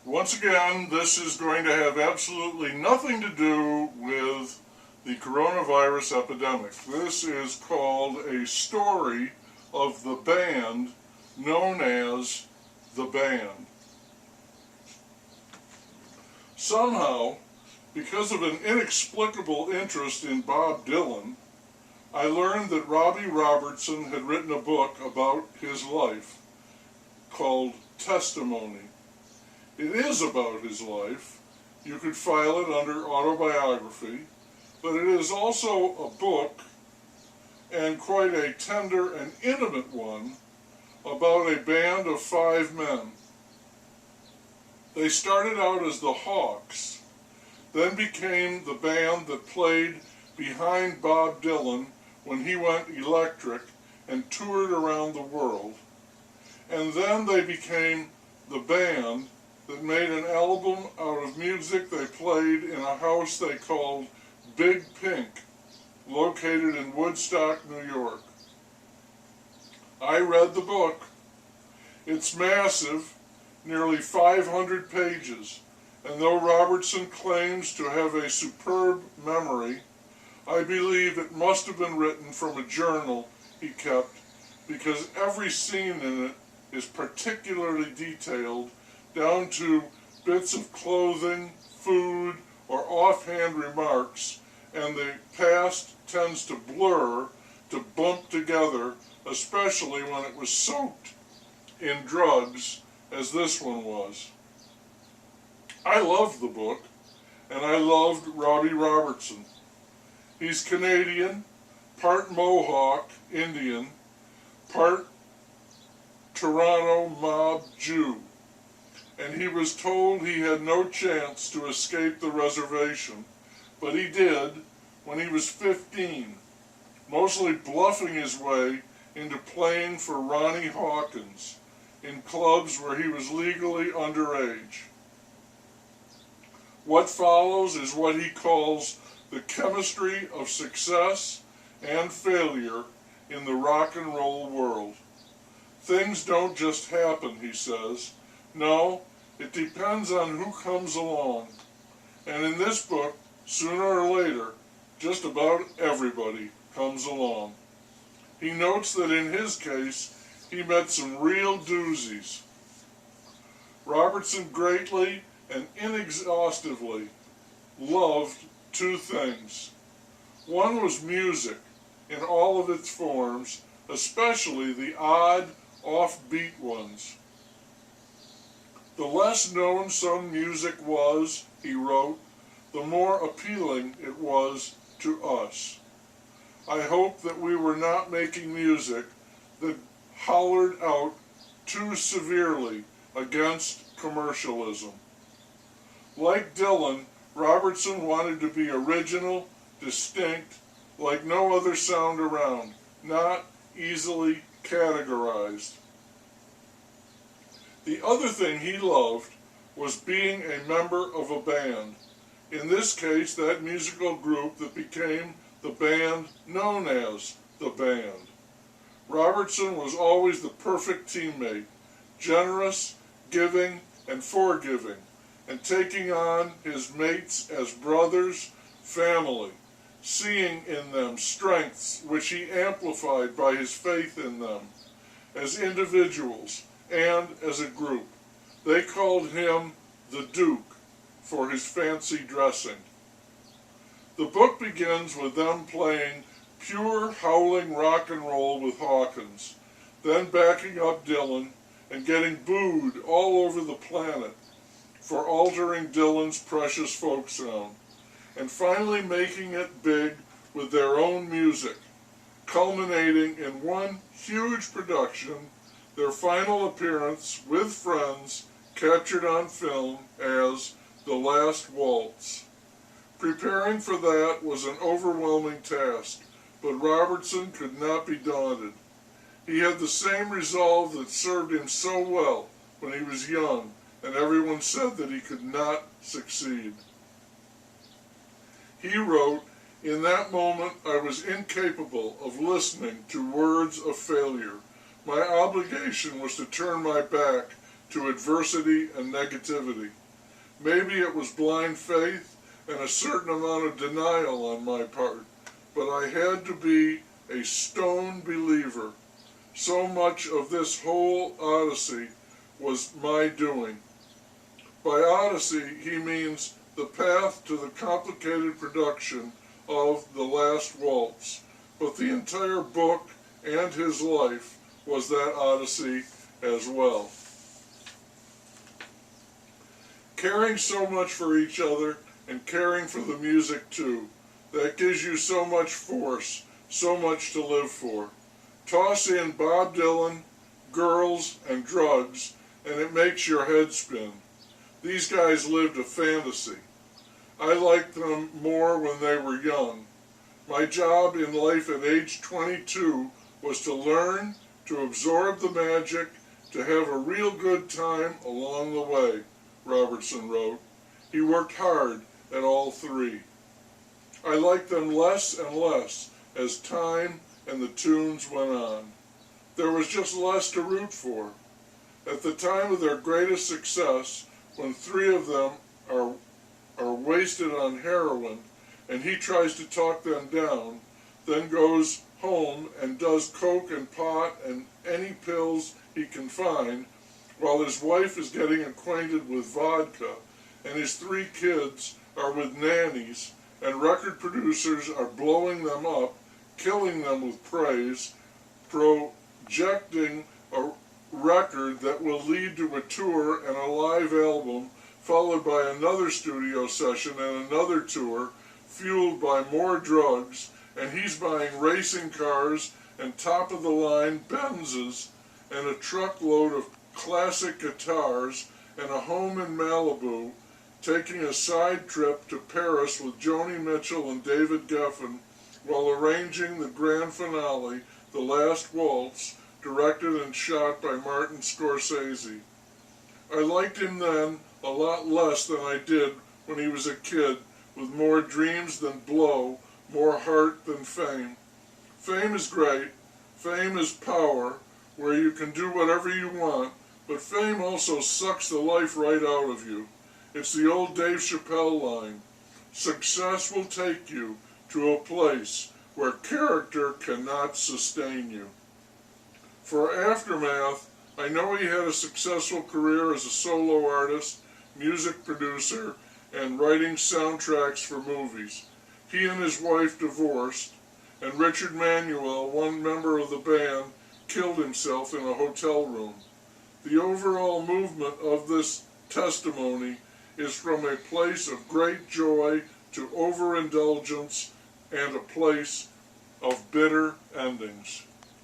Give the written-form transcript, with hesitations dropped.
Once again, this is going to have absolutely nothing to do with the coronavirus epidemic. This is called a story of the band known as The Band. Somehow, because of an inexplicable interest in Bob Dylan, I learned that Robbie Robertson had written a book about his life called Testimony. It is about his life. You could file it under autobiography, but it is also a book, and quite a tender and intimate one, about a band of 5 men. They started out as the Hawks, then became the band that played behind Bob Dylan when he went electric and toured around the world, and then they became the band that made an album out of music they played in a house they called Big Pink, located in Woodstock, New York. I read the book. It's massive, nearly 500 pages, and though Robertson claims to have a superb memory, I believe it must have been written from a journal he kept, because every scene in it is particularly detailed, down to bits of clothing, food, or offhand remarks, and the past tends to blur, to bump together, especially when it was soaked in drugs, as this one was. I loved the book, and I loved Robbie Robertson. He's Canadian, part Mohawk Indian, part Toronto mob Jew, and he was told he had no chance to escape the reservation, but he did when he was 15, mostly bluffing his way into playing for Ronnie Hawkins in clubs where he was legally underage. What follows is what he calls the chemistry of success and failure in the rock and roll world. Things don't just happen, he says. No, it depends on who comes along. And in this book, sooner or later, just about everybody comes along. He notes that in his case, he met some real doozies. Robertson greatly and inexhaustively loved 2 things. One was music in all of its forms, especially the odd, offbeat ones. The less known some music was, he wrote, the more appealing it was to us. I hope that we were not making music that hollered out too severely against commercialism. Like Dylan, Robertson wanted to be original, distinct, like no other sound around, not easily categorized. The other thing he loved was being a member of a band. In this case, that musical group that became the band known as The Band. Robertson was always the perfect teammate, generous, giving, and forgiving, and taking on his mates as brothers, family, seeing in them strengths which he amplified by his faith in them, as individuals and as a group. They called him the Duke for his fancy dressing. The book begins with them playing pure howling rock and roll with Hawkins, then backing up Dylan and getting booed all over the planet for altering Dylan's precious folk sound, and finally making it big with their own music, culminating in one huge production, their final appearance with friends captured on film as The Last Waltz. Preparing for that was an overwhelming task, but Robertson could not be daunted. He had the same resolve that served him so well when he was young, and everyone said that he could not succeed. He wrote, "In that moment I was incapable of listening to words of failure. My obligation was to turn my back to adversity and negativity. Maybe it was blind faith and a certain amount of denial on my part, but I had to be a stone believer. So much of this whole odyssey was my doing. By odyssey, he means the path to the complicated production of The Last Waltz, but the entire book and his life was that odyssey as well. Caring so much for each other and caring for the music too, that gives you so much force, so much to live for. Toss in Bob Dylan, girls, and drugs, and it makes your head spin. These guys lived a fantasy. I liked them more when they were young. My job in life at age 22 was to learn, to absorb the magic, to have a real good time along the way, Robertson wrote. He worked hard at all three. I liked them less and less as time and the tunes went on. There was just less to root for. At the time of their greatest success, when three of them are wasted on heroin and he tries to talk them down, then goes home and does coke and pot and any pills he can find, while his wife is getting acquainted with vodka and his three kids are with nannies and record producers are blowing them up, killing them with praise, projecting a record that will lead to a tour and a live album, followed by another studio session and another tour, fueled by more drugs, and he's buying racing cars and top-of-the-line Benzes and a truckload of classic guitars and a home in Malibu, taking a side trip to Paris with Joni Mitchell and David Geffen while arranging the grand finale, The Last Waltz, directed and shot by Martin Scorsese. I liked him then a lot less than I did when he was a kid, with more dreams than blow, more heart than fame. Fame is great. Fame is power, where you can do whatever you want, but fame also sucks the life right out of you. It's the old Dave Chappelle line. Success will take you to a place where character cannot sustain you. For Aftermath, I know he had a successful career as a solo artist, music producer, and writing soundtracks for movies. He and his wife divorced, and Richard Manuel, one member of the band, killed himself in a hotel room. The overall movement of this testimony is from a place of great joy to overindulgence and a place of bitter endings.